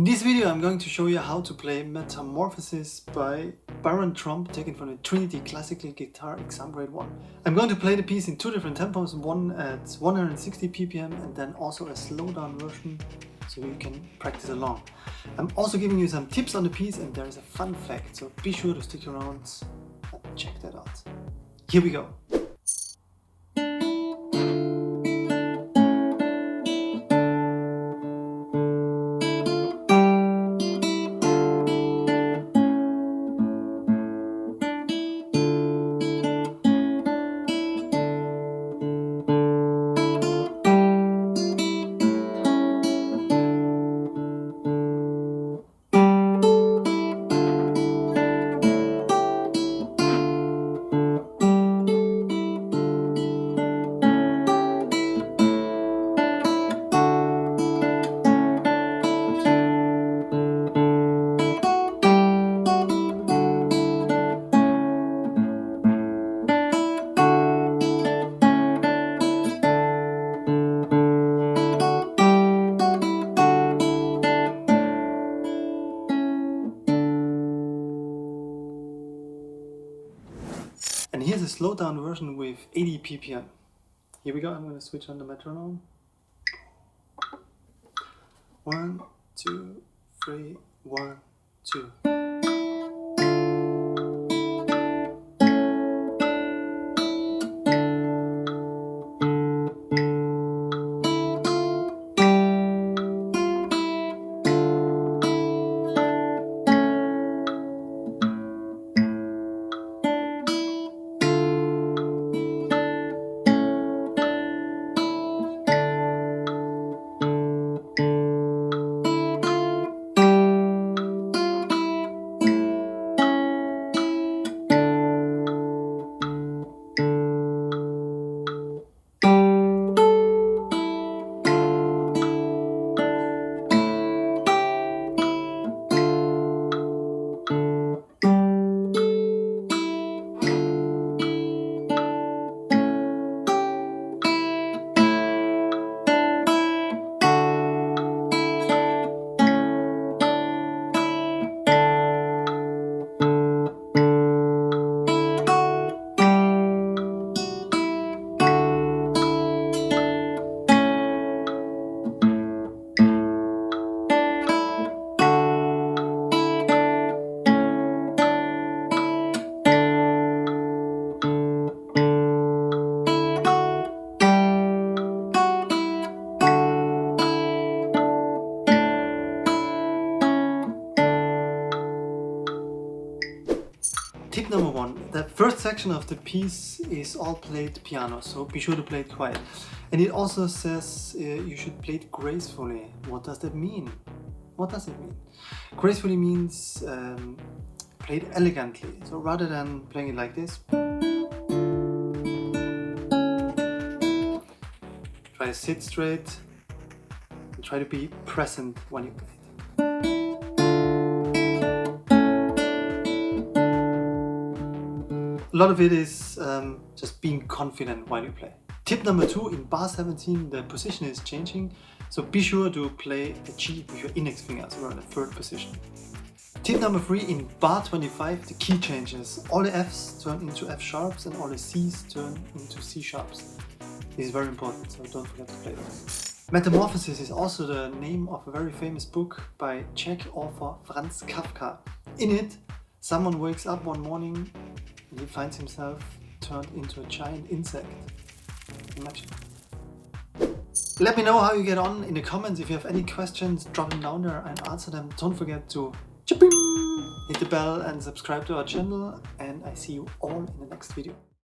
In this video I'm going to show you how to play Metamorphosis by Barend Tromp, taken from the Trinity Classical Guitar Exam Grade 1. I'm going to play the piece in two different tempos, one at 160 ppm and then also a slowdown version so you can practice along. I'm also giving you some tips on the piece and there is a fun fact, so be sure to stick around and check that out. Here we go. And here's a slowdown version with 80 ppm. Here we go, I'm going to switch on the metronome. 1, 2, 3, 1, 2. Tip number 1, the first section of the piece is all played piano, so be sure to play it quiet. And it also says you should play it gracefully. What does that mean? What does it mean? Gracefully means play it elegantly. So rather than playing it like this, try to sit straight and try to be present when you play it. A lot of it is just being confident while you play. Tip number 2, in bar 17 the position is changing, so be sure to play a G with your index finger, so we're in the 3rd position. Tip number 3, in bar 25 the key changes. All the Fs turn into F sharps and all the Cs turn into C sharps. This is very important, so don't forget to play that. Metamorphosis is also the name of a very famous book by Czech author Franz Kafka. In it, someone wakes up one morning and he finds himself turned into a giant insect. Imagine. Let me know how you get on in the comments. If you have any questions, drop them down there and answer them. Don't forget to hit the bell and subscribe to our channel, and I see you all in the next video.